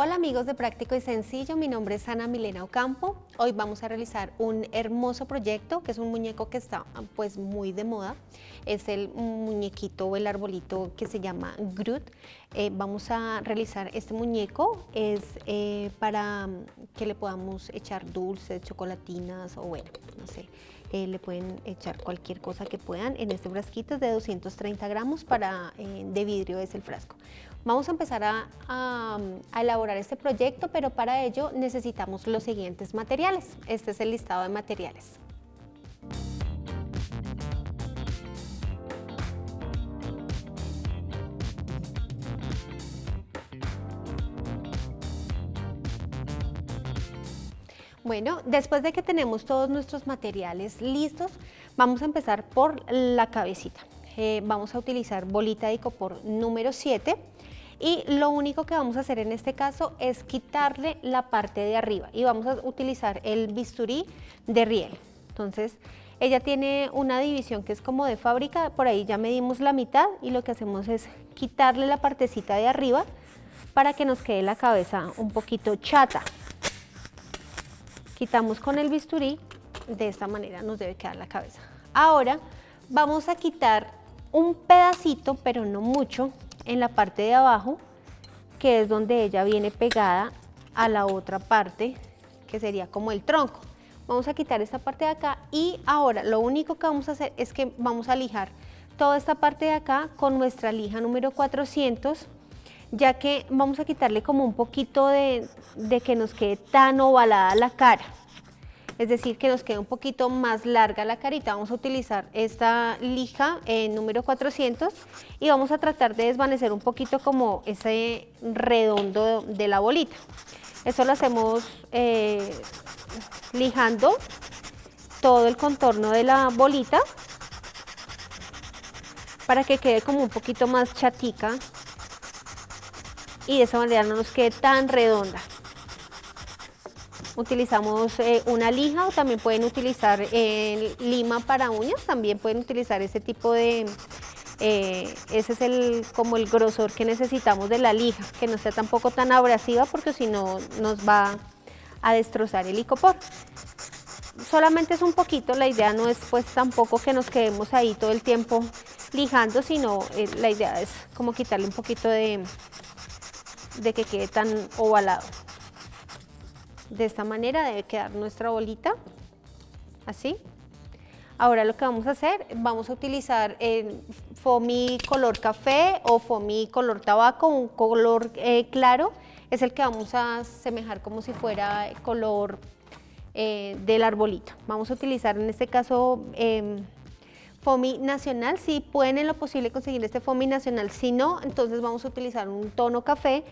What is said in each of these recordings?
Hola amigos de Práctico y Sencillo, mi nombre es Ana Milena Ocampo. Hoy vamos a realizar un hermoso proyecto que es un muñeco que está pues muy de moda. Es el muñequito o el arbolito que se llama Groot. Vamos a realizar este muñeco, es para que le podamos echar dulces, chocolatinas o bueno, no sé. Le pueden echar cualquier cosa que puedan. En este frasquito es de 230 gramos de vidrio es el frasco. Vamos a empezar a elaborar este proyecto, pero para ello necesitamos los siguientes materiales. Este es el listado de materiales. Bueno, después de que tenemos todos nuestros materiales listos, vamos a empezar por la cabecita. Vamos a utilizar bolita de icopor número 7 y lo único que vamos a hacer en este caso es quitarle la parte de arriba y vamos a utilizar el bisturí de riel. Entonces, ella tiene una división que es como de fábrica, por ahí ya medimos la mitad y lo que hacemos es quitarle la partecita de arriba para que nos quede la cabeza un poquito chata. Quitamos con el bisturí, de esta manera nos debe quedar la cabeza. Ahora vamos a quitar un pedacito, pero no mucho, en la parte de abajo, que es donde ella viene pegada a la otra parte, que sería como el tronco. Vamos a quitar esta parte de acá y ahora lo único que vamos a hacer es que vamos a lijar toda esta parte de acá con nuestra lija número 400, ya que vamos a quitarle como un poquito de que nos quede tan ovalada la cara. Es decir, que nos quede un poquito más larga la carita. Vamos a utilizar esta lija número 400 y vamos a tratar de desvanecer un poquito como ese redondo de la bolita. Eso lo hacemos lijando todo el contorno de la bolita para que quede como un poquito más chatica y de esa manera no nos quede tan redonda. Utilizamos una lija o también pueden utilizar lima para uñas, también pueden utilizar ese tipo de, ese es como el grosor que necesitamos de la lija, que no sea tampoco tan abrasiva porque si no nos va a destrozar el icopor. Solamente es un poquito, la idea no es pues tampoco que nos quedemos ahí todo el tiempo lijando, sino la idea es como quitarle un poquito de que quede tan ovalado. De esta manera debe quedar nuestra bolita, así. Ahora lo que vamos a hacer, vamos a utilizar el foamy color café o foamy color tabaco, un color claro, es el que vamos a asemejar como si fuera el color del arbolito. Vamos a utilizar en este caso foamy nacional, si pueden en lo posible conseguir este foamy nacional, si no, entonces vamos a utilizar un tono café,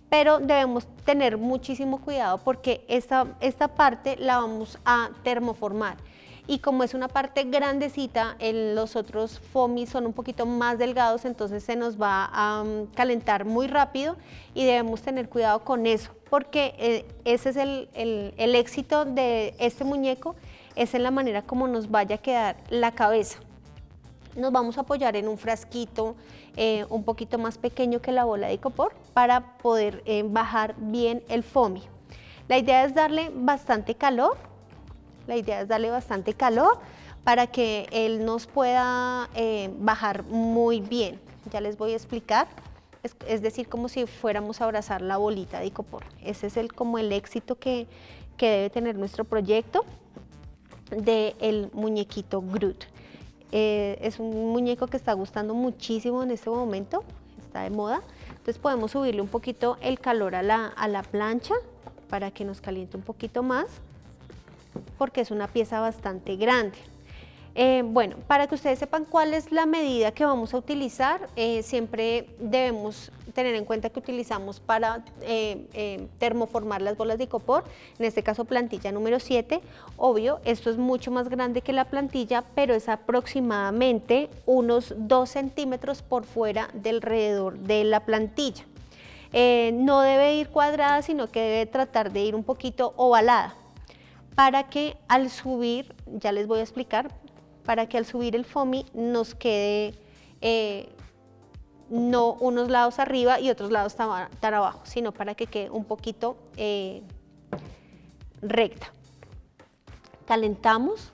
pero debemos tener muchísimo cuidado porque esta parte la vamos a termoformar y como es una parte grandecita, los otros foamy son un poquito más delgados, entonces se nos va a calentar muy rápido y debemos tener cuidado con eso porque ese es el éxito de este muñeco, es en la manera como nos vaya a quedar la cabeza. Nos vamos a apoyar en un frasquito un poquito más pequeño que la bola de icopor para poder bajar bien el foamy. La idea es darle bastante calor, para que él nos pueda bajar muy bien. Ya les voy a explicar, es decir, como si fuéramos a abrazar la bolita de icopor. Ese es como el éxito que debe tener nuestro proyecto del muñequito Groot. Es un muñeco que está gustando muchísimo en este momento, está de moda, entonces podemos subirle un poquito el calor a la plancha para que nos caliente un poquito más, porque es una pieza bastante grande. Bueno, para que ustedes sepan cuál es la medida que vamos a utilizar, siempre debemos tener en cuenta que utilizamos para termoformar las bolas de icopor, en este caso plantilla número 7, obvio, esto es mucho más grande que la plantilla, pero es aproximadamente unos 2 centímetros por fuera del alrededor de la plantilla. No debe ir cuadrada, sino que debe tratar de ir un poquito ovalada, para que al subir, ya les voy a explicar, para que al subir el foamy nos quede no unos lados arriba y otros lados tan abajo, sino para que quede un poquito recta. Calentamos,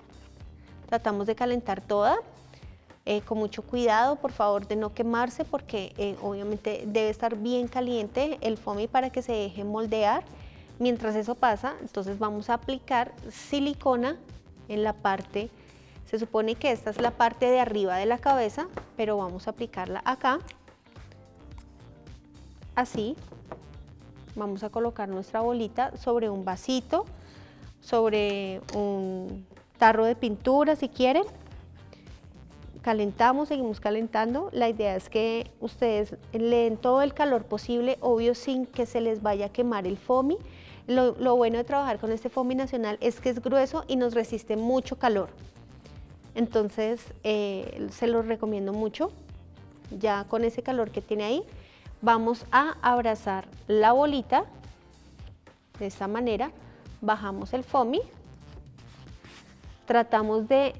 tratamos de calentar toda, con mucho cuidado, por favor, de no quemarse, porque obviamente debe estar bien caliente el foamy para que se deje moldear. Mientras eso pasa, entonces vamos a aplicar silicona en la parte, se supone que esta es la parte de arriba de la cabeza, pero vamos a aplicarla acá, así. Vamos a colocar nuestra bolita sobre un vasito, sobre un tarro de pintura si quieren. Calentamos, seguimos calentando. La idea es que ustedes le den todo el calor posible, obvio sin que se les vaya a quemar el foamy. Lo bueno de trabajar con este foamy nacional es que es grueso y nos resiste mucho calor. Entonces se los recomiendo mucho. Ya con ese calor que tiene ahí, vamos a abrazar la bolita de esta manera. Bajamos el foamy, tratamos de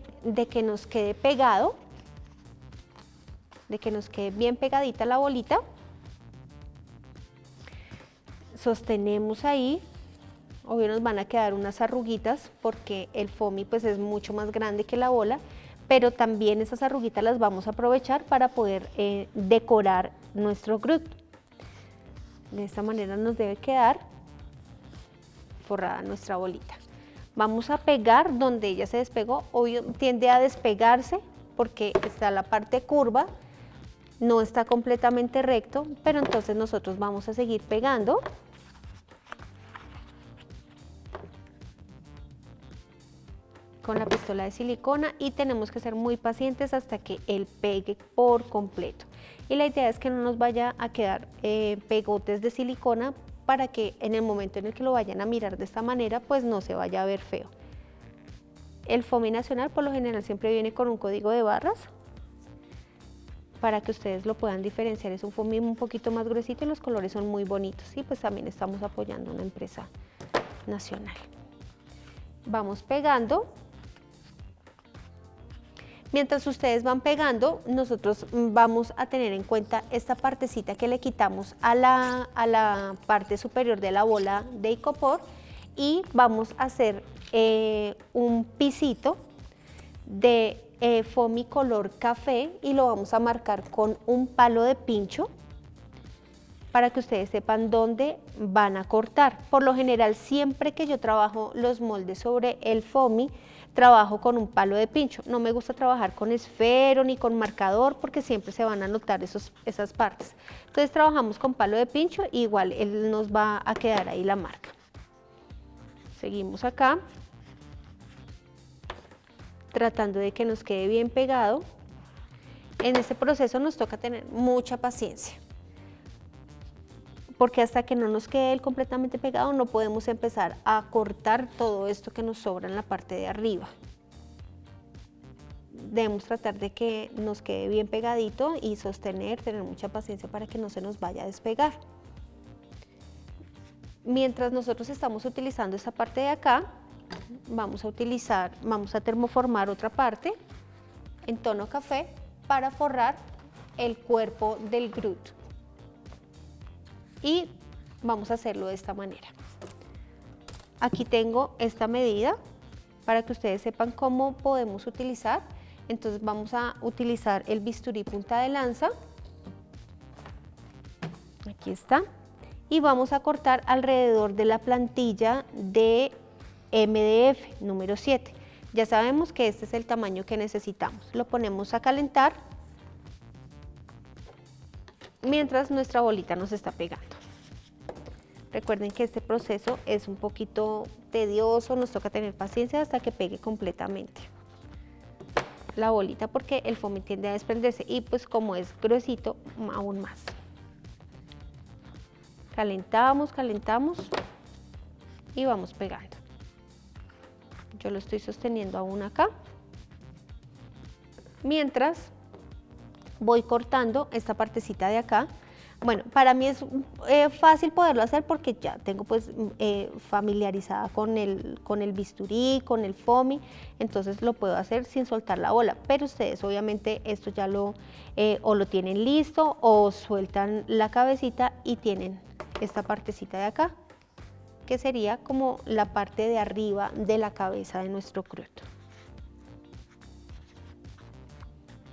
que nos quede pegado, de que nos quede bien pegadita la bolita. Sostenemos ahí, obvio nos van a quedar unas arruguitas porque el foamy pues es mucho más grande que la bola, pero también esas arruguitas las vamos a aprovechar para poder decorar nuestro Groot. De esta manera nos debe quedar forrada nuestra bolita. Vamos a pegar donde ella se despegó, obvio tiende a despegarse porque está la parte curva, no está completamente recto, pero entonces nosotros vamos a seguir pegando. Con la pistola de silicona y tenemos que ser muy pacientes hasta que él pegue por completo. Y la idea es que no nos vaya a quedar pegotes de silicona para que en el momento en el que lo vayan a mirar de esta manera, pues no se vaya a ver feo. El foamy nacional por lo general siempre viene con un código de barras para que ustedes lo puedan diferenciar. Es un foamy un poquito más gruesito y los colores son muy bonitos y pues también estamos apoyando una empresa nacional. Vamos pegando. Mientras ustedes van pegando, nosotros vamos a tener en cuenta esta partecita que le quitamos a la parte superior de la bola de icopor y vamos a hacer un pisito de foamy color café y lo vamos a marcar con un palo de pincho para que ustedes sepan dónde van a cortar. Por lo general, siempre que yo trabajo los moldes sobre el foamy, trabajo con un palo de pincho. No me gusta trabajar con esfero ni con marcador porque siempre se van a notar esas partes. Entonces trabajamos con palo de pincho y igual él nos va a quedar ahí la marca. Seguimos acá, tratando de que nos quede bien pegado. En este proceso nos toca tener mucha paciencia, porque hasta que no nos quede él completamente pegado no podemos empezar a cortar todo esto que nos sobra en la parte de arriba. Debemos tratar de que nos quede bien pegadito y sostener, tener mucha paciencia para que no se nos vaya a despegar. Mientras nosotros estamos utilizando esta parte de acá, vamos a termoformar otra parte en tono café para forrar el cuerpo del Groot. Y vamos a hacerlo de esta manera. Aquí tengo esta medida para que ustedes sepan cómo podemos utilizar. Entonces vamos a utilizar el bisturí punta de lanza. Aquí está. Y vamos a cortar alrededor de la plantilla de MDF número 7. Ya sabemos que este es el tamaño que necesitamos. Lo ponemos a calentar mientras nuestra bolita nos está pegando. Recuerden que este proceso es un poquito tedioso, nos toca tener paciencia hasta que pegue completamente la bolita porque el foamy tiende a desprenderse y pues como es gruesito, aún más. Calentamos, calentamos y vamos pegando. Yo lo estoy sosteniendo aún acá. Mientras voy cortando esta partecita de acá Bueno, para mí es fácil poderlo hacer porque ya tengo pues familiarizada con el bisturí, con el foamy, entonces lo puedo hacer sin soltar la bola, pero ustedes obviamente esto ya o lo tienen listo o sueltan la cabecita y tienen esta partecita de acá, que sería como la parte de arriba de la cabeza de nuestro croup.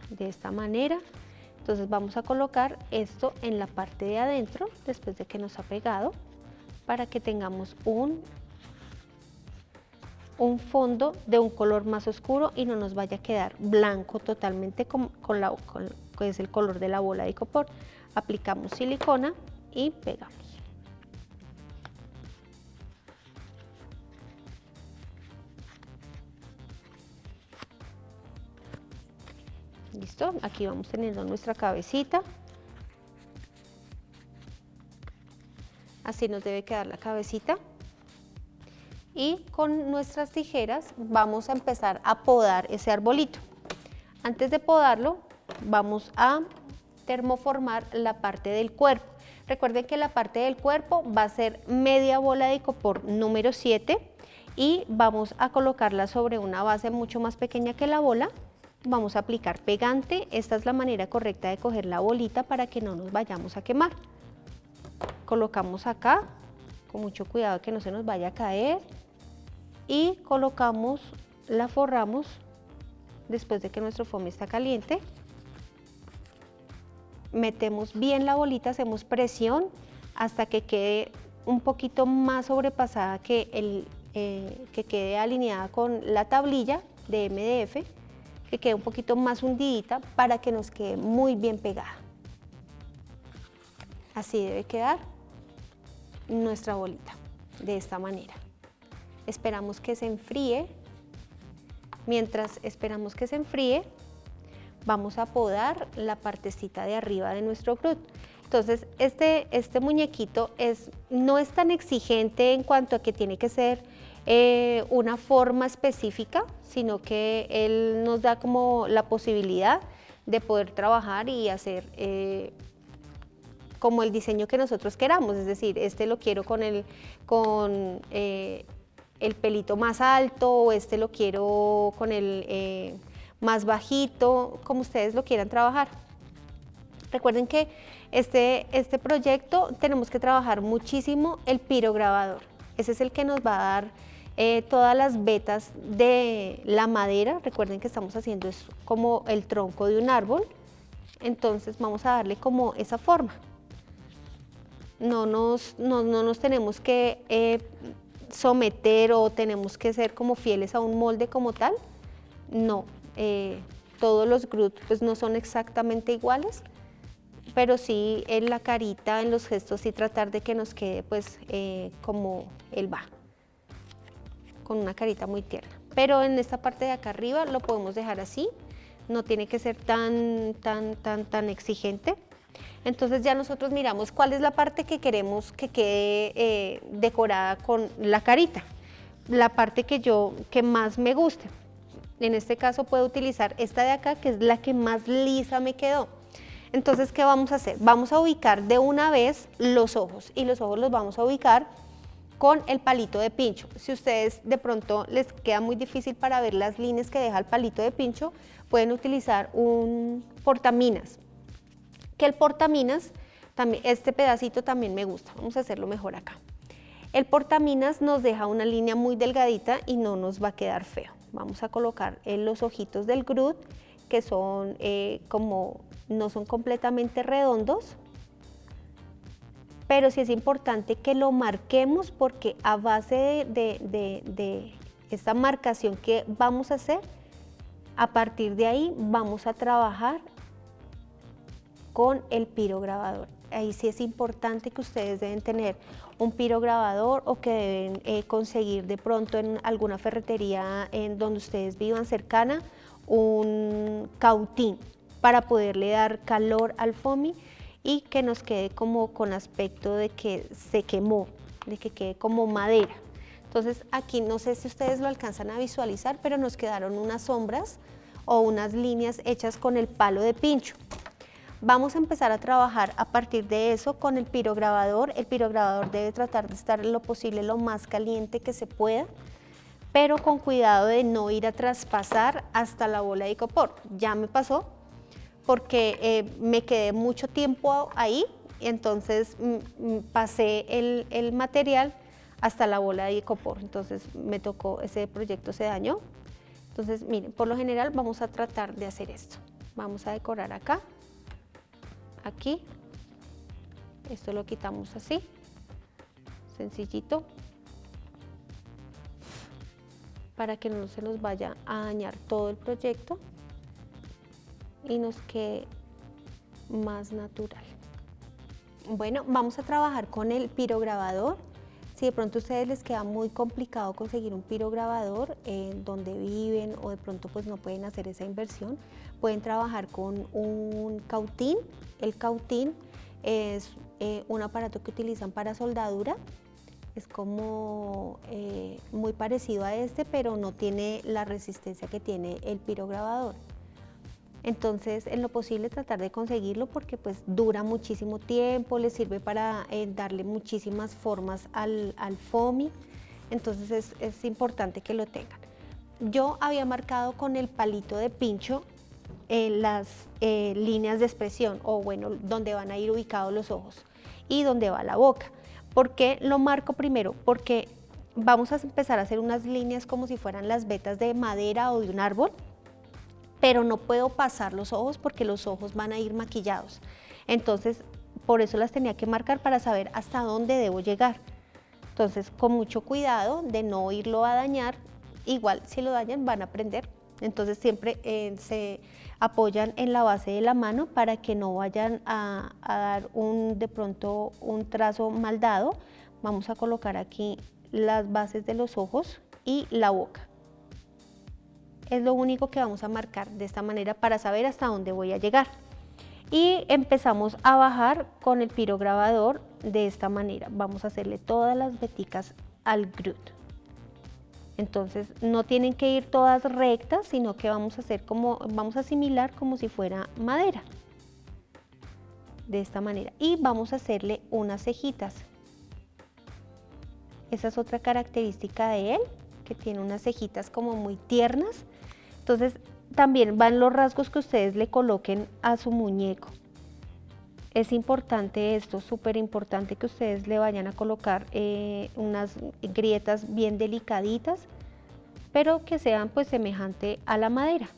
De esta manera. Entonces vamos a colocar esto en la parte de adentro, después de que nos ha pegado, para que tengamos un fondo de un color más oscuro y no nos vaya a quedar blanco totalmente que es el color de la bola de icopor. Aplicamos silicona y pegamos. ¿Listo? Aquí vamos teniendo nuestra cabecita. Así nos debe quedar la cabecita. Y con nuestras tijeras vamos a empezar a podar ese arbolito. Antes de podarlo, vamos a termoformar la parte del cuerpo. Recuerden que la parte del cuerpo va a ser media bola de icopor número 7 y vamos a colocarla sobre una base mucho más pequeña que la bola. Vamos a aplicar pegante. Esta es la manera correcta de coger la bolita para que no nos vayamos a quemar. Colocamos acá, con mucho cuidado que no se nos vaya a caer, y colocamos, la forramos después de que nuestro foamy está caliente. Metemos bien la bolita, hacemos presión hasta que quede un poquito más sobrepasada, que quede alineada con la tablilla de MDF, que quede un poquito más hundidita para que nos quede muy bien pegada. Así debe quedar nuestra bolita, de esta manera. Esperamos que se enfríe. Mientras esperamos que se enfríe, vamos a podar la partecita de arriba de nuestro croup. Entonces este muñequito no es tan exigente en cuanto a que tiene que ser una forma específica, sino que él nos da como la posibilidad de poder trabajar y hacer como el diseño que nosotros queramos. Es decir, lo quiero con el pelito más alto, o lo quiero con el más bajito, como ustedes lo quieran trabajar. Recuerden que este proyecto tenemos que trabajar muchísimo el pirograbador. Ese es el que nos va a dar todas las vetas de la madera. Recuerden que estamos haciendo es como el tronco de un árbol, entonces vamos a darle como esa forma. No nos tenemos que someter o tenemos que ser como fieles a un molde como tal. No, todos los groups pues no son exactamente iguales, pero sí en la carita, en los gestos, sí tratar de que nos quede pues como él va, con una carita muy tierna. Pero en esta parte de acá arriba lo podemos dejar así, no tiene que ser tan exigente. Entonces ya nosotros miramos cuál es la parte que queremos que quede decorada con la carita, la parte que más me guste. En este caso puedo utilizar esta de acá, que es la que más lisa me quedó. Entonces, ¿qué vamos a hacer? Vamos a ubicar de una vez los ojos, y los ojos los vamos a ubicar con el palito de pincho. Si ustedes de pronto les queda muy difícil para ver las líneas que deja el palito de pincho, pueden utilizar un portaminas, que el portaminas, también, este pedacito también me gusta. Vamos a hacerlo mejor acá. El portaminas nos deja una línea muy delgadita y no nos va a quedar feo. Vamos a colocar en los ojitos del Groot, que son no son completamente redondos, pero sí es importante que lo marquemos, porque a base de esta marcación que vamos a hacer, a partir de ahí vamos a trabajar con el pirograbador. Ahí sí es importante que ustedes deben tener un pirograbador, o que deben conseguir de pronto en alguna ferretería en donde ustedes vivan cercana un cautín, para poderle dar calor al foamy y que nos quede como con aspecto de que se quemó, de que quede como madera. Entonces aquí no sé si ustedes lo alcanzan a visualizar, pero nos quedaron unas sombras o unas líneas hechas con el palo de pincho. Vamos a empezar a trabajar a partir de eso con el pirograbador. El pirograbador debe tratar de estar en lo posible lo más caliente que se pueda, pero con cuidado de no ir a traspasar hasta la bola de icopor. Ya me pasó porque me quedé mucho tiempo ahí, y entonces pasé el material hasta la bola de icopor, entonces me tocó, ese proyecto se dañó. Entonces miren, por lo general vamos a tratar de hacer esto. Vamos a decorar acá, aquí, esto lo quitamos así, sencillito, para que no se nos vaya a dañar todo el proyecto y nos quede más natural. Bueno, vamos a trabajar con el pirograbador. Si de pronto a ustedes les queda muy complicado conseguir un pirograbador donde viven, o de pronto pues no pueden hacer esa inversión, pueden trabajar con un cautín. El cautín es un aparato que utilizan para soldadura. Es como muy parecido a este, pero no tiene la resistencia que tiene el pirograbador. Entonces, en lo posible tratar de conseguirlo porque pues dura muchísimo tiempo, le sirve para darle muchísimas formas al foamy, entonces es importante que lo tengan. Yo había marcado con el palito de pincho las líneas de expresión, o bueno, donde van a ir ubicados los ojos y donde va la boca. ¿Por qué lo marco primero? Porque vamos a empezar a hacer unas líneas como si fueran las vetas de madera o de un árbol, pero no puedo pasar los ojos porque los ojos van a ir maquillados. Entonces, por eso las tenía que marcar para saber hasta dónde debo llegar. Entonces, con mucho cuidado de no irlo a dañar. Igual, si lo dañan, van a prender. Entonces, siempre se apoyan en la base de la mano para que no vayan a dar de pronto un trazo mal dado. Vamos a colocar aquí las bases de los ojos y la boca. Es lo único que vamos a marcar de esta manera para saber hasta dónde voy a llegar. Y empezamos a bajar con el pirograbador de esta manera. Vamos a hacerle todas las veticas al Groot. Entonces no tienen que ir todas rectas, sino que vamos a asimilar como si fuera madera. De esta manera. Y vamos a hacerle unas cejitas. Esa es otra característica de él, que tiene unas cejitas como muy tiernas. Entonces también van los rasgos que ustedes le coloquen a su muñeco. Es importante esto, súper importante que ustedes le vayan a colocar unas grietas bien delicaditas, pero que sean pues semejante a la madera.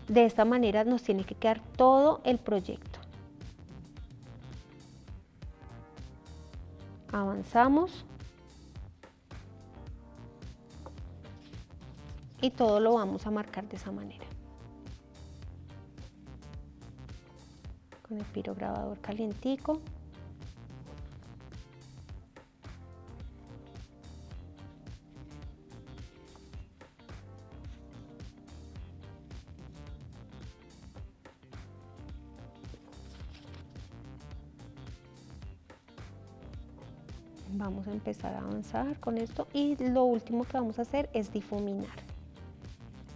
De esta manera nos tiene que quedar todo el proyecto. Avanzamos. Y todo lo vamos a marcar de esa manera. Con el pirograbador calientico. Vamos a empezar a avanzar con esto y lo último que vamos a hacer es difuminar.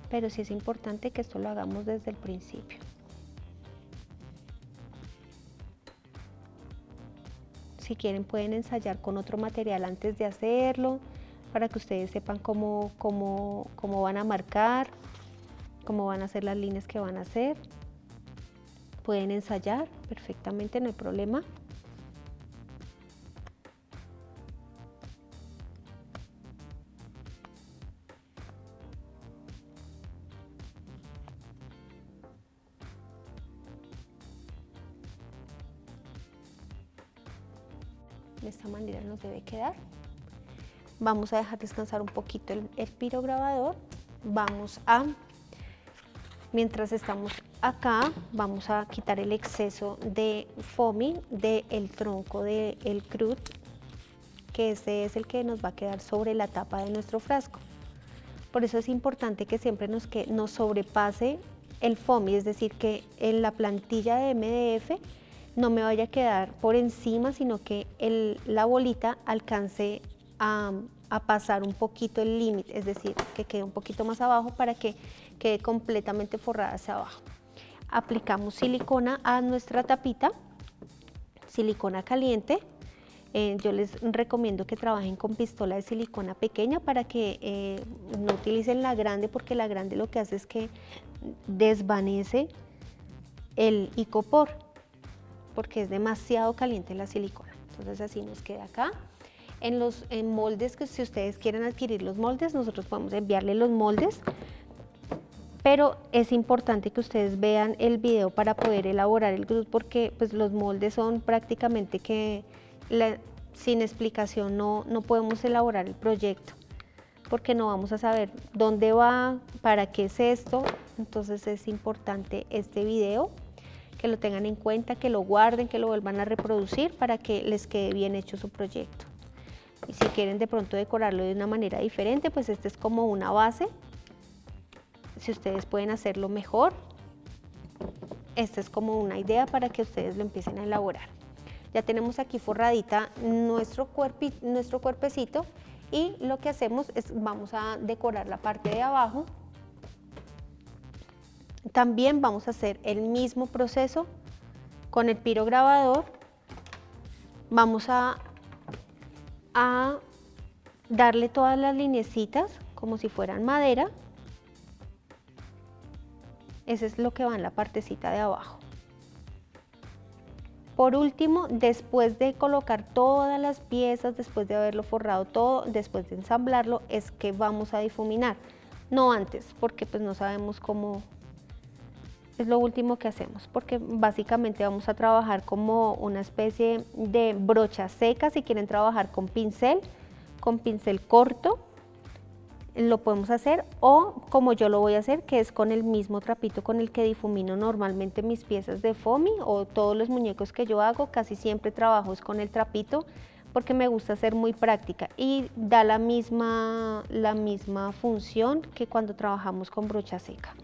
Pero sí es importante que esto lo hagamos desde el principio. Si quieren pueden ensayar con otro material antes de hacerlo, para que ustedes sepan cómo van a marcar, cómo van a hacer las líneas que van a hacer. Pueden ensayar perfectamente, no hay problema. De esta manera nos debe quedar. Vamos a dejar descansar un poquito el pirograbador. Mientras estamos acá, vamos a quitar el exceso de foamy del tronco del Groot, que este es el que nos va a quedar sobre la tapa de nuestro frasco. Por eso es importante que siempre nos sobrepase el foamy, es decir, que en la plantilla de MDF no me vaya a quedar por encima, sino que la bolita alcance a a pasar un poquito el límite, es decir, que quede un poquito más abajo para que quede completamente forrada hacia abajo. Aplicamos silicona a nuestra tapita, silicona caliente. Yo les recomiendo que trabajen con pistola de silicona pequeña para que no utilicen la grande, porque la grande lo que hace es que desvanece el icopor, porque es demasiado caliente la silicona. Entonces así nos queda acá. En los moldes, que si ustedes quieren adquirir los moldes, nosotros podemos enviarle los moldes, pero es importante que ustedes vean el video para poder elaborar el grupo, porque pues los moldes son prácticamente que sin explicación no podemos elaborar el proyecto, porque no vamos a saber dónde va, para qué es esto. Entonces es importante este video, que lo tengan en cuenta, que lo guarden, que lo vuelvan a reproducir para que les quede bien hecho su proyecto. Y si quieren de pronto decorarlo de una manera diferente, pues este es como una base. Si ustedes pueden hacerlo mejor, esta es como una idea para que ustedes lo empiecen a elaborar. Ya tenemos aquí forradita nuestro cuerpecito, y lo que hacemos es vamos a decorar la parte de abajo. También vamos a hacer el mismo proceso con el pirograbador. Vamos a darle todas las lineecitas como si fueran madera. Eso es lo que va en la partecita de abajo. Por último, después de colocar todas las piezas, después de haberlo forrado todo, después de ensamblarlo, es que vamos a difuminar. No antes, porque pues no sabemos cómo. Es lo último que hacemos, porque básicamente vamos a trabajar como una especie de brocha seca. Si quieren trabajar con pincel corto, lo podemos hacer, o como yo lo voy a hacer, que es con el mismo trapito con el que difumino normalmente mis piezas de foamy o todos los muñecos que yo hago. Casi siempre trabajo es con el trapito, porque me gusta ser muy práctica y da la misma función que cuando trabajamos con brocha seca.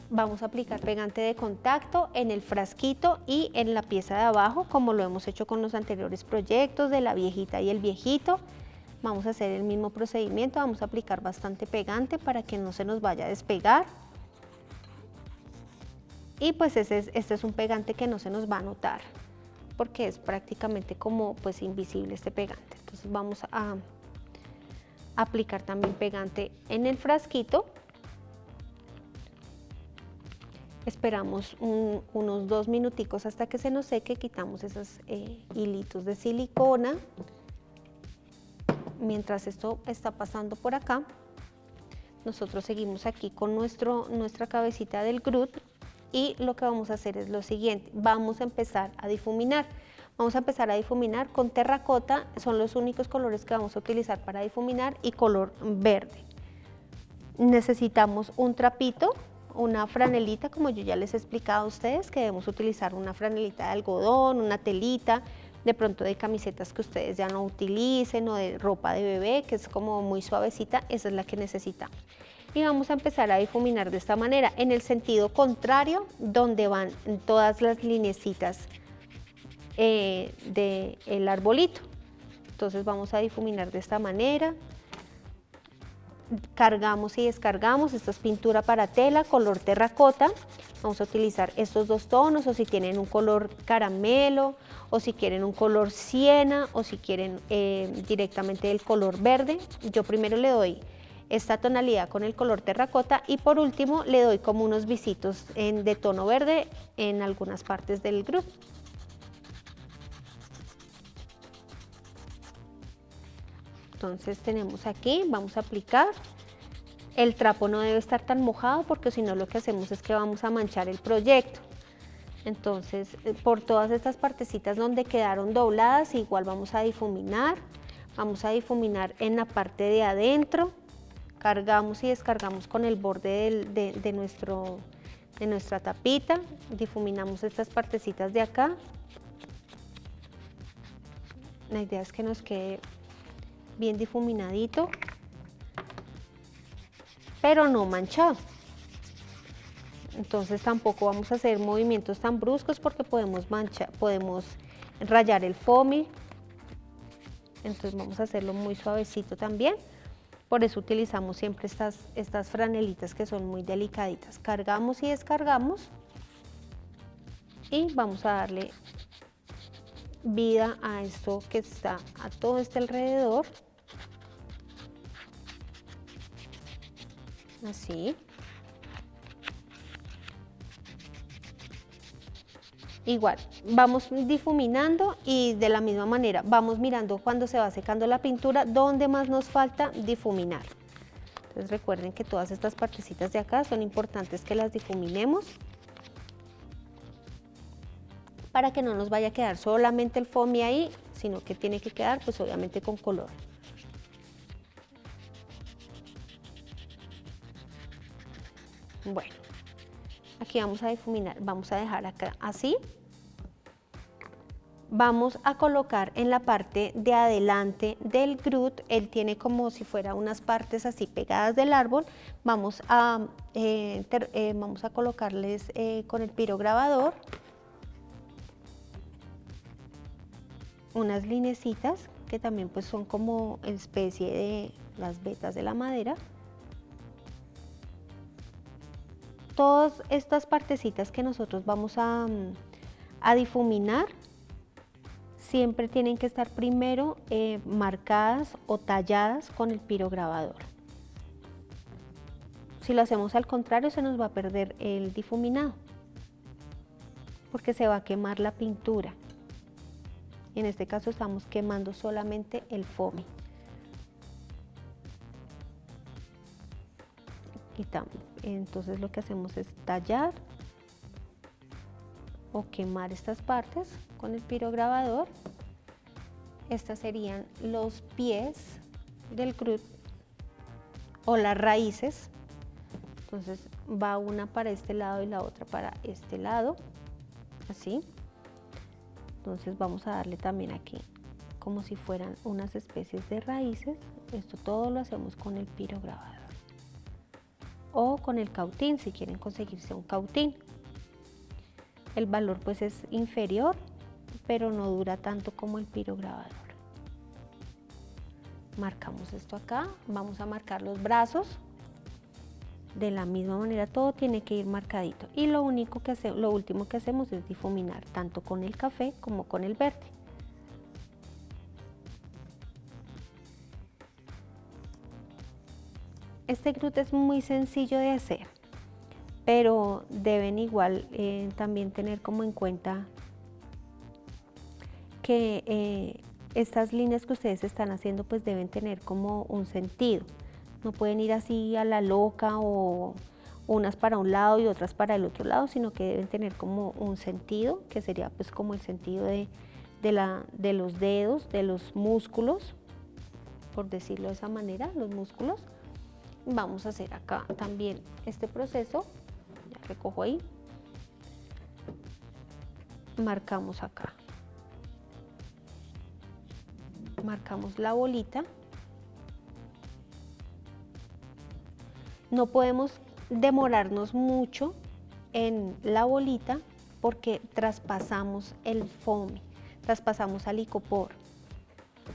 Vamos a aplicar pegante de contacto en el frasquito y en la pieza de abajo, como lo hemos hecho con los anteriores proyectos de la viejita y el viejito. Vamos a hacer el mismo procedimiento, vamos a aplicar bastante pegante para que no se nos vaya a despegar. Y pues este es un pegante que no se nos va a notar, porque es prácticamente como pues invisible este pegante. Entonces vamos a aplicar también pegante en el frasquito. Esperamos unos 2 minuticos hasta que se nos seque, quitamos esos hilitos de silicona. Mientras esto está pasando por acá, nosotros seguimos aquí con nuestra cabecita del Groot, y lo que vamos a hacer es lo siguiente: vamos a empezar a difuminar. Vamos a empezar a difuminar con terracota, son los únicos colores que vamos a utilizar para difuminar, y color verde. Necesitamos un trapito, una franelita, como yo ya les he explicado a ustedes, que debemos utilizar una franelita de algodón, una telita, de pronto de camisetas que ustedes ya no utilicen, o de ropa de bebé, que es como muy suavecita. Esa es la que necesitamos. Y vamos a empezar a difuminar de esta manera, en el sentido contrario, donde van todas las lineecitas del arbolito. Entonces vamos a difuminar de esta manera. Cargamos y descargamos. Esto es pintura para tela, color terracota. Vamos a utilizar estos 2 tonos, o si tienen un color caramelo, o si quieren un color siena, o si quieren directamente el color verde. Yo primero le doy esta tonalidad con el color terracota, y por último le doy como unos visitos de tono verde en algunas partes del grupo. Entonces tenemos aquí, vamos a aplicar. El trapo no debe estar tan mojado, porque si no lo que hacemos es que vamos a manchar el proyecto. Entonces por todas estas partecitas donde quedaron dobladas, igual vamos a difuminar. Vamos a difuminar en la parte de adentro. Cargamos y descargamos con el borde de nuestra tapita. Difuminamos estas partecitas de acá. La idea es que nos quede bien difuminadito, pero no manchado. Entonces tampoco vamos a hacer movimientos tan bruscos, porque podemos rayar el foamy. entonces vamos a hacerlo muy suavecito también. Por eso utilizamos siempre estas franelitas que son muy delicaditas. Cargamos y descargamos y vamos a darle vida a esto que está a todo este alrededor. Así. Igual, vamos difuminando y de la misma manera vamos mirando cuando se va secando la pintura dónde más nos falta difuminar. Entonces recuerden que todas estas partecitas de acá son importantes que las difuminemos para que no nos vaya a quedar solamente el foamy ahí, sino que tiene que quedar pues obviamente con color. Bueno, aquí vamos a difuminar, vamos a dejar acá así. Vamos a colocar en la parte de adelante del Groot, él tiene como si fuera unas partes así pegadas del árbol, vamos a colocarles con el pirograbador unas linecitas que también pues son como especie de las vetas de la madera. Todas estas partecitas que nosotros vamos a difuminar siempre tienen que estar primero marcadas o talladas con el pirograbador. Si lo hacemos al contrario se nos va a perder el difuminado porque se va a quemar la pintura. En este caso estamos quemando solamente el foamy. Entonces lo que hacemos es tallar o quemar estas partes con el pirograbador. Estas serían los pies del Groot o las raíces. Entonces va una para este lado y la otra para este lado, así. Entonces vamos a darle también aquí como si fueran unas especies de raíces. Esto todo lo hacemos con el pirograbador o con el cautín si quieren conseguirse un cautín. El valor pues es inferior, pero no dura tanto como el pirograbador. Marcamos esto acá, vamos a marcar los brazos. De la misma manera todo tiene que ir marcadito y lo último que hacemos es difuminar tanto con el café como con el verde. Este Groot es muy sencillo de hacer, pero deben igual también tener como en cuenta que estas líneas que ustedes están haciendo pues deben tener como un sentido. No pueden ir así a la loca o unas para un lado y otras para el otro lado, sino que deben tener como un sentido, que sería pues como el sentido de los dedos, de los músculos, por decirlo de esa manera, los músculos. Vamos a hacer acá también este proceso, ya recojo ahí, marcamos acá, marcamos la bolita. No podemos demorarnos mucho en la bolita porque traspasamos el foamy, traspasamos al icopor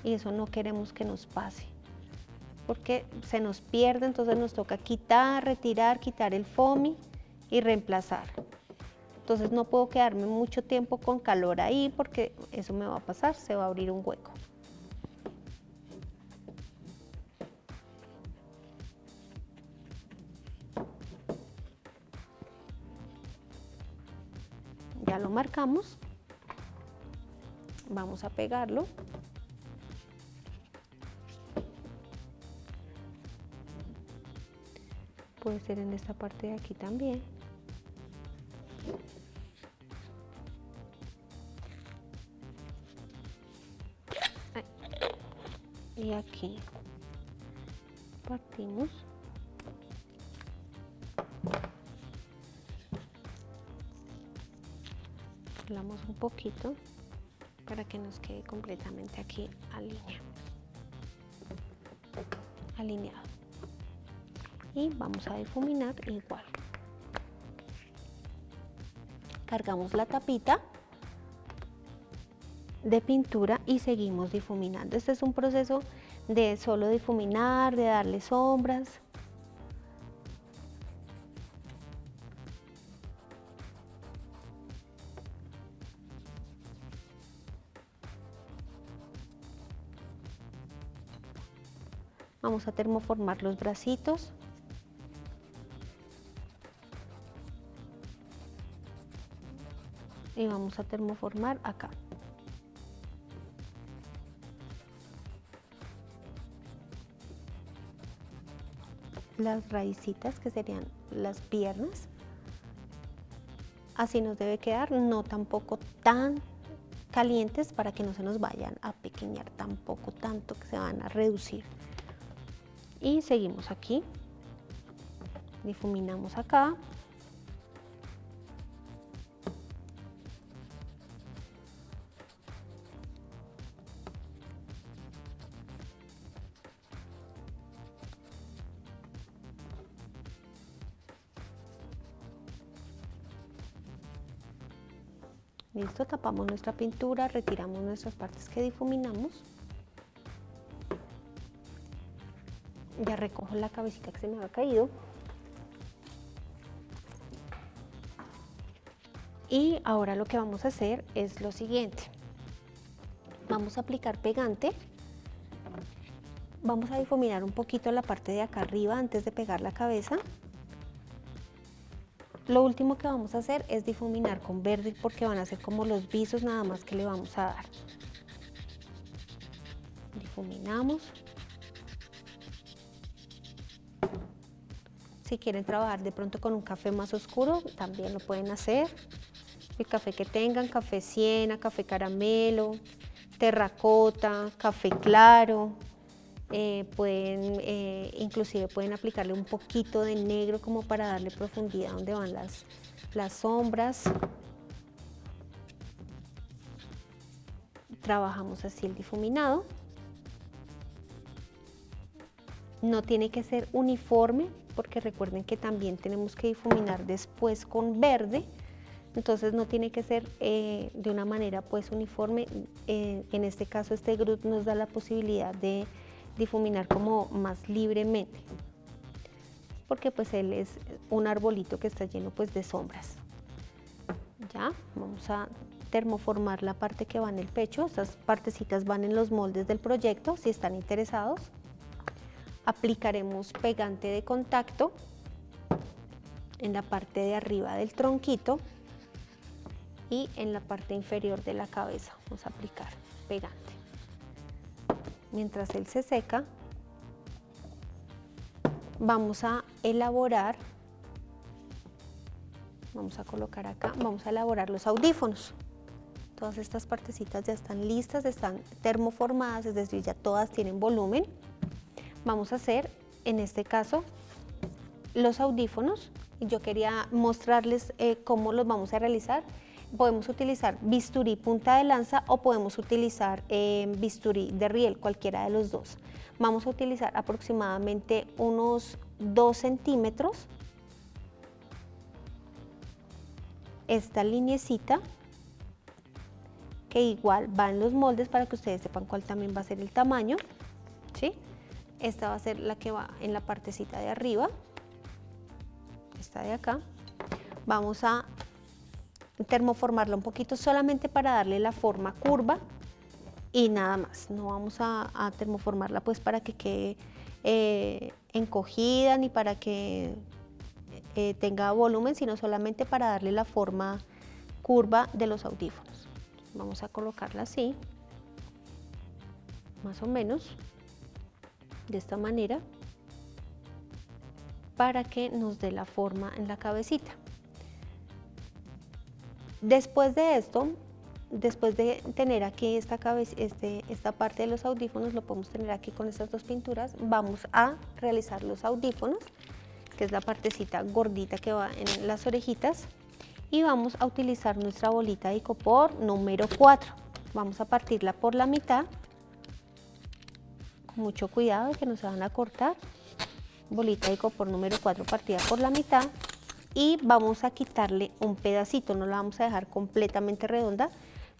y eso no queremos que nos pase porque se nos pierde, entonces nos toca quitar, retirar, quitar el foamy y reemplazar. Entonces no puedo quedarme mucho tiempo con calor ahí porque eso me va a pasar, se va a abrir un hueco. Ya lo marcamos, vamos a pegarlo. Puede ser en esta parte de aquí también. Y aquí partimos. Doblamos un poquito para que nos quede completamente aquí alineado. Y vamos a difuminar igual. Cargamos la tapita de pintura y seguimos difuminando. Este es un proceso de solo difuminar, de darle sombras. Vamos a termoformar los bracitos. Y vamos a termoformar acá. Las raícitas, que serían las piernas. Así nos debe quedar, no tampoco tan calientes para que no se nos vayan a pequeñar tampoco tanto que se van a reducir. Y seguimos aquí, difuminamos acá. Listo, tapamos nuestra pintura, retiramos nuestras partes que difuminamos. Ya recojo la cabecita que se me había caído. Y ahora lo que vamos a hacer es lo siguiente. Vamos a aplicar pegante. Vamos a difuminar un poquito la parte de acá arriba antes de pegar la cabeza. Lo último que vamos a hacer es difuminar con verde porque van a ser como los visos nada más que le vamos a dar. Difuminamos. Si quieren trabajar de pronto con un café más oscuro, también lo pueden hacer. El café que tengan, café siena, café caramelo, terracota, café claro. Inclusive pueden aplicarle un poquito de negro como para darle profundidad donde van las sombras. Trabajamos así el difuminado. No tiene que ser uniforme porque recuerden que también tenemos que difuminar después con verde. Entonces no tiene que ser de una manera pues uniforme. En este caso este Groot nos da la posibilidad de difuminar como más libremente, porque pues él es un arbolito que está lleno pues de sombras. Ya, vamos a termoformar la parte que va en el pecho. Estas partecitas van en los moldes del proyecto, si están interesados. Aplicaremos pegante de contacto en la parte de arriba del tronquito y en la parte inferior de la cabeza. Vamos a aplicar pegante. Mientras él se seca, vamos a elaborar, vamos a colocar acá, vamos a elaborar los audífonos. Todas estas partecitas ya están listas, están termoformadas, es decir, ya todas tienen volumen. Vamos a hacer, en este caso, los audífonos. Yo quería mostrarles cómo los vamos a realizar. Podemos utilizar bisturí punta de lanza o podemos utilizar bisturí de riel, cualquiera de los dos. Vamos a utilizar aproximadamente unos 2 centímetros. Esta lineecita, que igual va en los moldes para que ustedes sepan cuál también va a ser el tamaño, ¿sí? Esta va a ser la que va en la partecita de arriba, esta de acá. Vamos a termoformarla un poquito solamente para darle la forma curva y nada más. No vamos a termoformarla pues para que quede encogida ni para que tenga volumen, sino solamente para darle la forma curva de los audífonos. Vamos a colocarla así, más o menos de esta manera, para que nos dé la forma en la cabecita. Después de esto, después de tener aquí esta parte de los audífonos, lo podemos tener aquí con estas dos pinturas, vamos a realizar los audífonos, que es la partecita gordita que va en las orejitas, y vamos a utilizar nuestra bolita de icopor número 4. Vamos a partirla por la mitad, con mucho cuidado que no se van a cortar. Bolita de icopor número 4 partida por la mitad. Y vamos a quitarle un pedacito, no la vamos a dejar completamente redonda,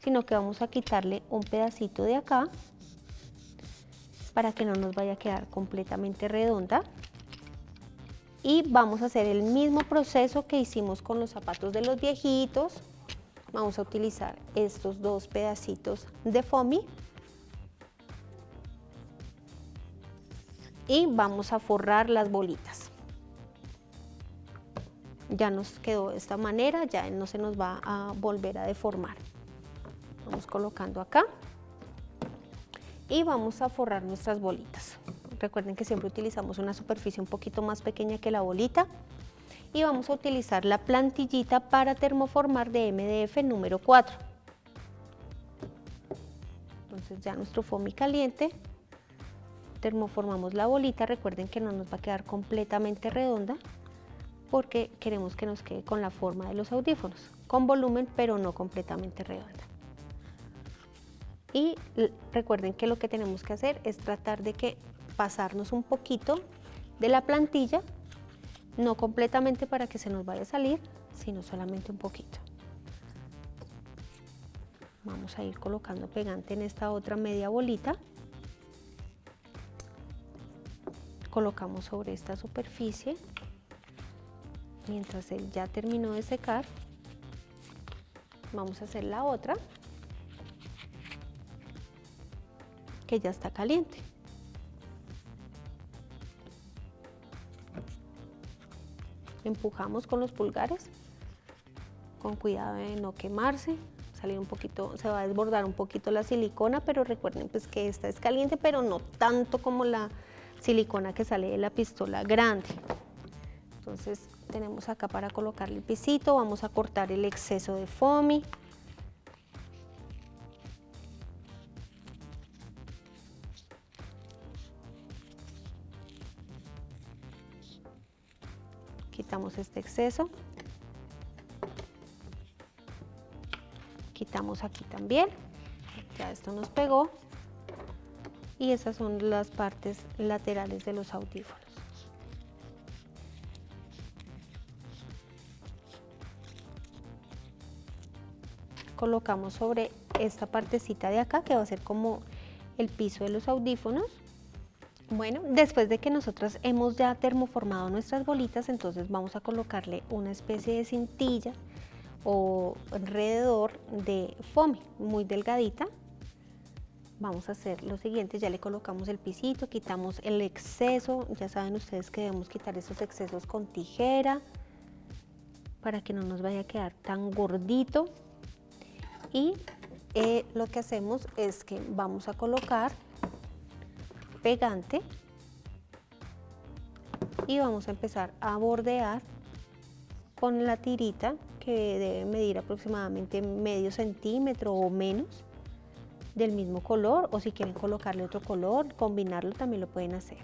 sino que vamos a quitarle un pedacito de acá para que no nos vaya a quedar completamente redonda. Y vamos a hacer el mismo proceso que hicimos con los zapatos de los viejitos. Vamos a utilizar estos dos pedacitos de foamy y vamos a forrar las bolitas. Ya nos quedó de esta manera, ya no se nos va a volver a deformar. Vamos colocando acá y vamos a forrar nuestras bolitas. Recuerden que siempre utilizamos una superficie un poquito más pequeña que la bolita y vamos a utilizar la plantillita para termoformar de MDF número 4. Entonces ya nuestro foamy caliente, termoformamos la bolita. Recuerden que no nos va a quedar completamente redonda porque queremos que nos quede con la forma de los audífonos, con volumen pero no completamente redonda. Y recuerden que lo que tenemos que hacer es tratar de que pasarnos un poquito de la plantilla, no completamente para que se nos vaya a salir, sino solamente un poquito. Vamos a ir colocando pegante en esta otra media bolita. Colocamos sobre esta superficie. Mientras él ya terminó de secar, vamos a hacer la otra, que ya está caliente. Empujamos con los pulgares, con cuidado de no quemarse, salir un poquito, se va a desbordar un poquito la silicona, pero recuerden pues que esta es caliente, pero no tanto como la silicona que sale de la pistola grande. Entonces tenemos acá para colocarle el pisito, vamos a cortar el exceso de foamy. Quitamos este exceso, quitamos aquí también, ya esto nos pegó y esas son las partes laterales de los audífonos. Colocamos sobre esta partecita de acá que va a ser como el piso de los audífonos. Bueno, después de que nosotros hemos ya termoformado nuestras bolitas, entonces vamos a colocarle una especie de cintilla o alrededor de foamy muy delgadita. Vamos a hacer lo siguiente, ya le colocamos el pisito, quitamos el exceso, ya saben ustedes que debemos quitar esos excesos con tijera para que no nos vaya a quedar tan gordito. Y lo que hacemos es que vamos a colocar pegante y vamos a empezar a bordear con la tirita que debe medir aproximadamente medio centímetro o menos del mismo color, o si quieren colocarle otro color, combinarlo también lo pueden hacer.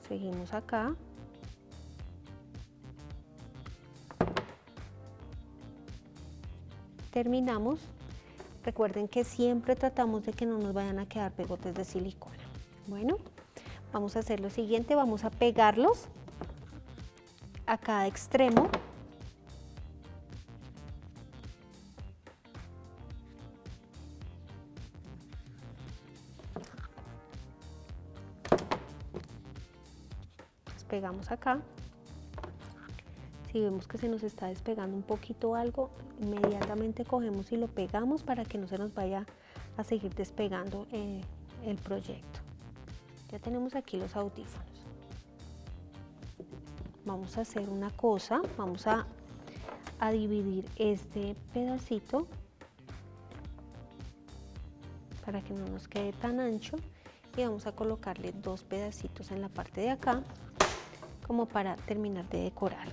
Seguimos acá. Terminamos. Recuerden que siempre tratamos de que no nos vayan a quedar pegotes de silicona. Bueno, vamos a hacer lo siguiente, vamos a pegarlos a cada extremo. Los pegamos acá. Si vemos que se nos está despegando un poquito algo, inmediatamente cogemos y lo pegamos para que no se nos vaya a seguir despegando el proyecto. Ya tenemos aquí los audífonos. Vamos a hacer una cosa, vamos a dividir este pedacito para que no nos quede tan ancho y vamos a colocarle dos pedacitos en la parte de acá como para terminar de decorar.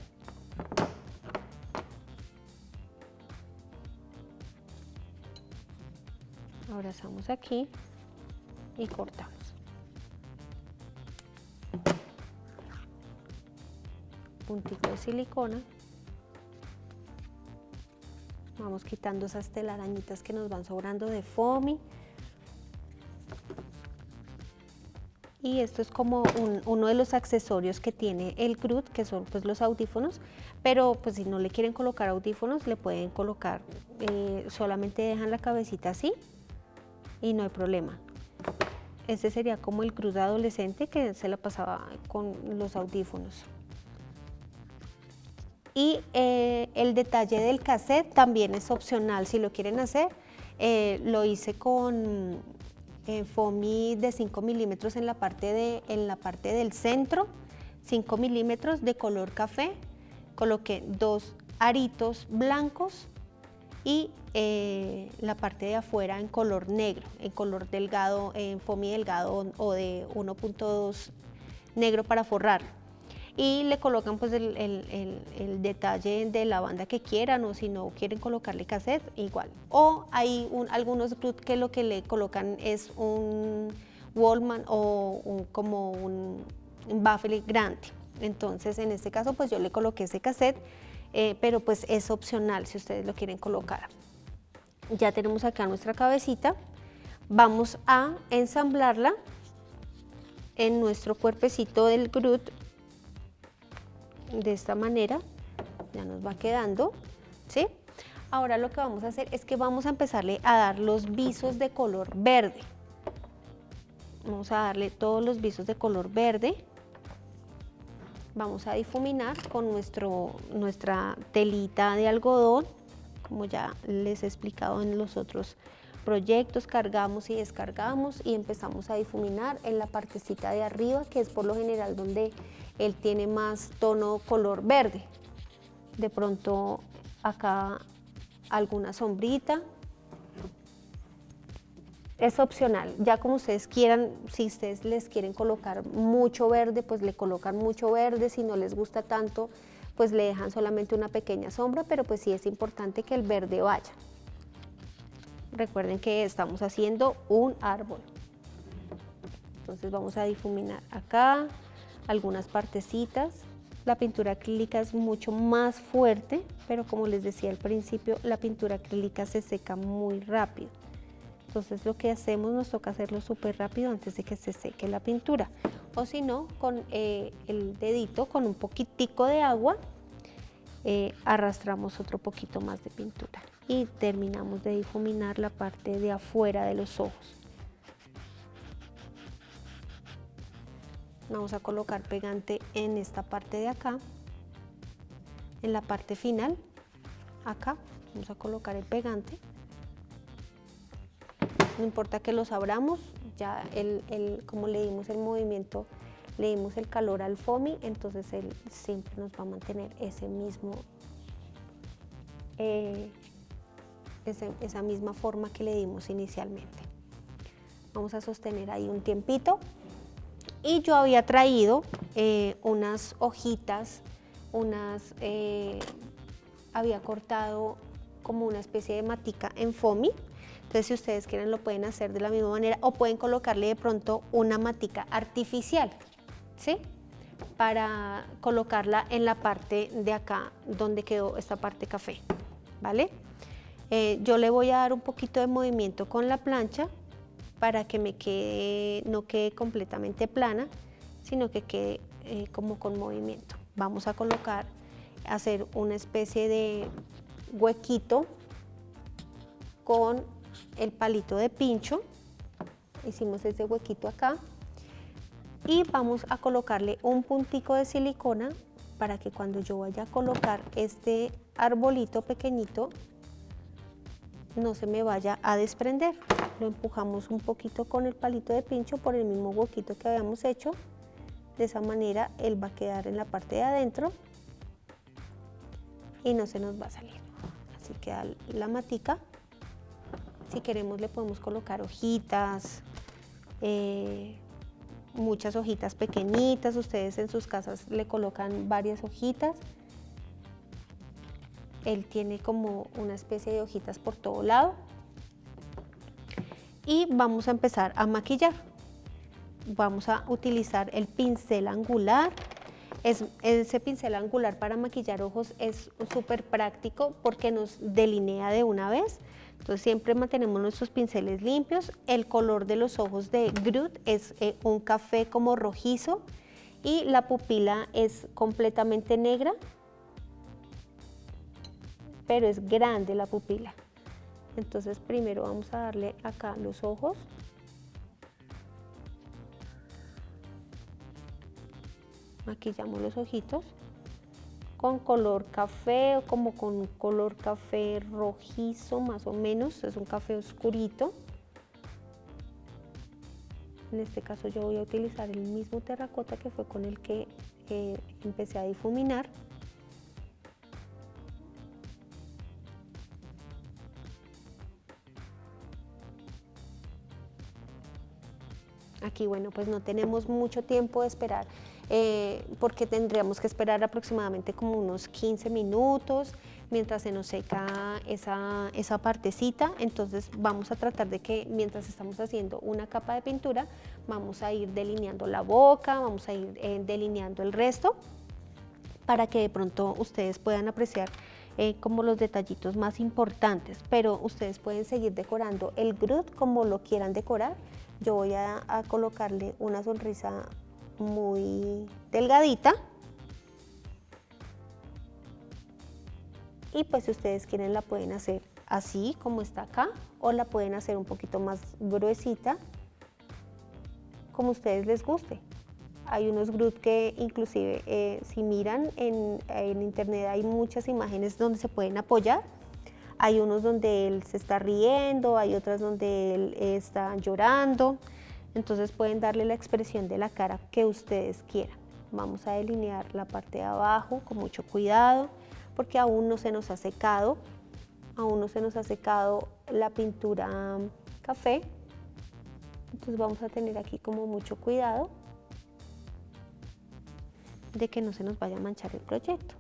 Abrazamos aquí y cortamos. Puntito de silicona. Vamos quitando esas telarañitas que nos van sobrando de foamy. Y esto es como uno de los accesorios que tiene el Groot, que son pues los audífonos, pero pues si no le quieren colocar audífonos, le pueden colocar, solamente dejan la cabecita así y no hay problema. Este sería como el Groot adolescente que se la pasaba con los audífonos. Y el detalle del cassette también es opcional, si lo quieren hacer. Lo hice con foamy de 5 milímetros en la parte del centro, 5 milímetros de color café. Coloqué 2 aritos blancos y la parte de afuera en color negro, en color delgado, en foamy delgado o de 1.2 negro para forrar. Y le colocan pues el detalle de la banda que quieran, o si no quieren colocarle cassette, igual. O hay algunos Groot que lo que le colocan es un Walkman o como un baffle grande. Entonces en este caso pues yo le coloqué ese cassette, pero pues es opcional si ustedes lo quieren colocar. Ya tenemos acá nuestra cabecita, vamos a ensamblarla en nuestro cuerpecito del Groot. De esta manera ya nos va quedando, ¿sí? Ahora lo que vamos a hacer es que vamos a empezarle a dar los visos de color verde. Vamos a darle todos los visos de color verde. Vamos a difuminar con nuestra telita de algodón, como ya les he explicado en los otros proyectos. Cargamos y descargamos y empezamos a difuminar en la partecita de arriba, que es por lo general donde él tiene más tono color verde. De pronto acá alguna sombrita. Es opcional, ya como ustedes quieran. Si ustedes les quieren colocar mucho verde, pues le colocan mucho verde. Si no les gusta tanto, pues le dejan solamente una pequeña sombra, pero pues sí es importante que el verde vaya. Recuerden que estamos haciendo un árbol. Entonces vamos a difuminar acá algunas partecitas. La pintura acrílica es mucho más fuerte, pero como les decía al principio, la pintura acrílica se seca muy rápido. Entonces lo que hacemos, nos toca hacerlo súper rápido antes de que se seque la pintura. O si no, con el dedito, con un poquitico de agua, arrastramos otro poquito más de pintura y terminamos de difuminar la parte de afuera de los ojos. Vamos a colocar pegante en esta parte de acá, en la parte final, acá, vamos a colocar el pegante. No importa que los abramos, ya como le dimos el movimiento, le dimos el calor al foamy, entonces él siempre nos va a mantener esa misma forma que le dimos inicialmente. Vamos a sostener ahí un tiempito. Y yo había traído unas hojitas, había cortado como una especie de matica en foamy. Entonces si ustedes quieren lo pueden hacer de la misma manera, o pueden colocarle de pronto una matica artificial, ¿sí? Para colocarla en la parte de acá donde quedó esta parte café, ¿vale? Yo le voy a dar un poquito de movimiento con la plancha para que no quede completamente plana, sino que quede como con movimiento. Vamos a hacer una especie de huequito con el palito de pincho. Hicimos ese huequito acá y vamos a colocarle un puntico de silicona para que cuando yo vaya a colocar este arbolito pequeñito no se me vaya a desprender. Lo empujamos un poquito con el palito de pincho por el mismo huequito que habíamos hecho. De esa manera él va a quedar en la parte de adentro y no se nos va a salir. Así queda la matica. Si queremos le podemos colocar hojitas, muchas hojitas pequeñitas. Ustedes en sus casas le colocan varias hojitas. Él tiene como una especie de hojitas por todo lado. Y vamos a empezar a maquillar. Vamos a utilizar el pincel angular. Ese pincel angular para maquillar ojos es súper práctico porque nos delinea de una vez. Entonces siempre mantenemos nuestros pinceles limpios. El color de los ojos de Groot es un café como rojizo y la pupila es completamente negra, pero es grande la pupila. Entonces primero vamos a darle acá los ojos. Maquillamos los ojitos con color café o como con color café rojizo más o menos, es un café oscurito. En este caso yo voy a utilizar el mismo terracota que fue con el que empecé a difuminar. Aquí, bueno, pues no tenemos mucho tiempo de esperar, porque tendríamos que esperar aproximadamente como unos 15 minutos mientras se nos seca esa partecita. Entonces vamos a tratar de que mientras estamos haciendo una capa de pintura, vamos a ir delineando la boca, vamos a ir delineando el resto, para que de pronto ustedes puedan apreciar como los detallitos más importantes, pero ustedes pueden seguir decorando el Groot como lo quieran decorar. Yo voy a colocarle una sonrisa muy delgadita y pues si ustedes quieren la pueden hacer así como está acá o la pueden hacer un poquito más gruesita, como a ustedes les guste. Hay unos Groot que inclusive si miran en internet hay muchas imágenes donde se pueden apoyar. Hay unos donde él se está riendo, hay otras donde él está llorando. Entonces pueden darle la expresión de la cara que ustedes quieran. Vamos a delinear la parte de abajo con mucho cuidado porque aún no se nos ha secado. Aún no se nos ha secado la pintura café. Entonces vamos a tener aquí como mucho cuidado de que no se nos vaya a manchar el proyecto.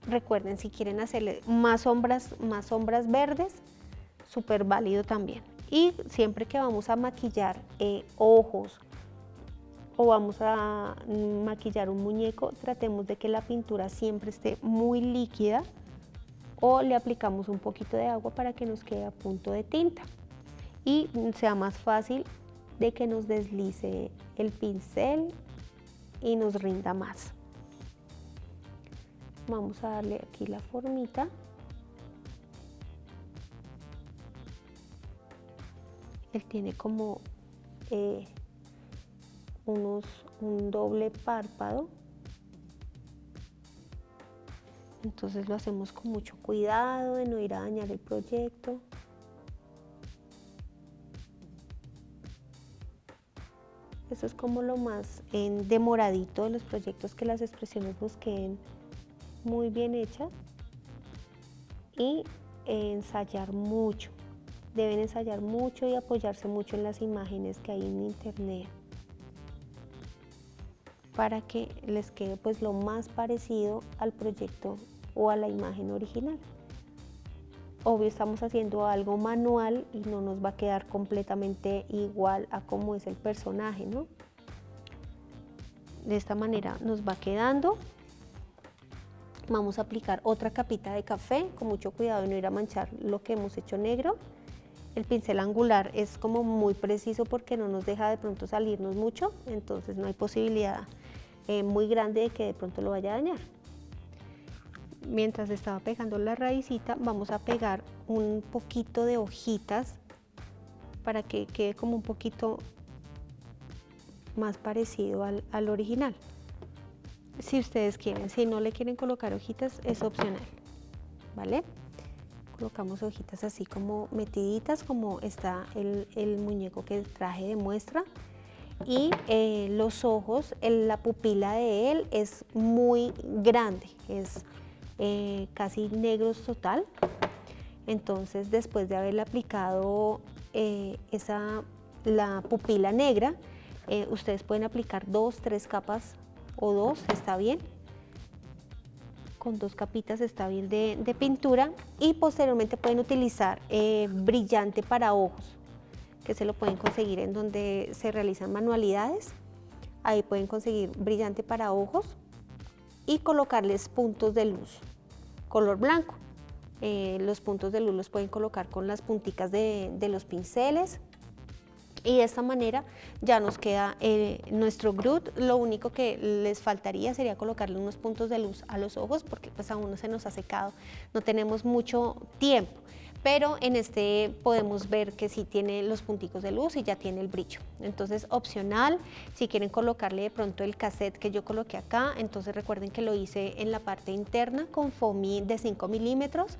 Recuerden, si quieren hacerle más sombras verdes, súper válido también. Y siempre que vamos a maquillar ojos o vamos a maquillar un muñeco, tratemos de que la pintura siempre esté muy líquida o le aplicamos un poquito de agua para que nos quede a punto de tinta y sea más fácil de que nos deslice el pincel y nos rinda más. Vamos a darle aquí la formita. Él tiene como un doble párpado. Entonces lo hacemos con mucho cuidado de no ir a dañar el proyecto. Eso es como lo más demoradito de los proyectos, que las expresiones nos queden muy bien hechas y ensayar mucho. Deben ensayar mucho y apoyarse mucho en las imágenes que hay en internet para que les quede pues lo más parecido al proyecto o a la imagen original. Obvio, estamos haciendo algo manual y no nos va a quedar completamente igual a cómo es el personaje, ¿no? De esta manera nos va quedando. Vamos a aplicar otra capita de café, con mucho cuidado de no ir a manchar lo que hemos hecho negro. El pincel angular es como muy preciso porque no nos deja de pronto salirnos mucho, entonces no hay posibilidad muy grande de que de pronto lo vaya a dañar. Mientras estaba pegando la raicita, vamos a pegar un poquito de hojitas para que quede como un poquito más parecido al original. Si ustedes quieren, si no le quieren colocar hojitas, es opcional, ¿vale? Colocamos hojitas así como metiditas, como está el muñeco que traje de muestra. Y los ojos, la pupila de él es muy grande, es casi negros total. Entonces, después de haberle aplicado la pupila negra, ustedes pueden aplicar 2, 3 capas o 2, está bien. Con 2 capitas está bien de pintura y posteriormente pueden utilizar brillante para ojos, que se lo pueden conseguir en donde se realizan manualidades. Ahí pueden conseguir brillante para ojos y colocarles puntos de luz color blanco. Los puntos de luz los pueden colocar con las punticas de los pinceles. Y de esta manera ya nos queda nuestro Groot. Lo único que les faltaría sería colocarle unos puntos de luz a los ojos, porque pues aún no se nos ha secado, no tenemos mucho tiempo. Pero en este podemos ver que sí tiene los punticos de luz y ya tiene el brillo. Entonces, opcional, si quieren colocarle de pronto el cassette que yo coloqué acá, entonces recuerden que lo hice en la parte interna con foamy de 5 milímetros.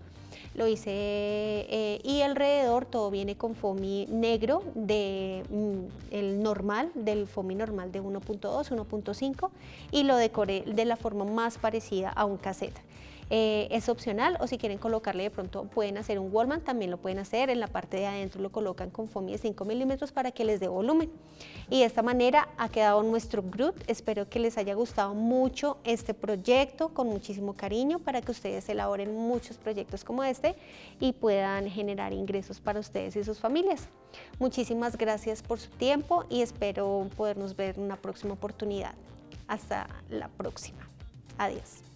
Lo hice y alrededor todo viene con foamy negro el normal, del foamy normal de 1.2, 1.5, y lo decoré de la forma más parecida a un cassette. Es opcional, o si quieren colocarle de pronto pueden hacer un wallman, también lo pueden hacer. En la parte de adentro lo colocan con foamy de 5 milímetros para que les dé volumen. Y de esta manera ha quedado nuestro Groot. Espero que les haya gustado mucho este proyecto, con muchísimo cariño, para que ustedes elaboren muchos proyectos como este y puedan generar ingresos para ustedes y sus familias. Muchísimas gracias por su tiempo y espero podernos ver en una próxima oportunidad. Hasta la próxima. Adiós.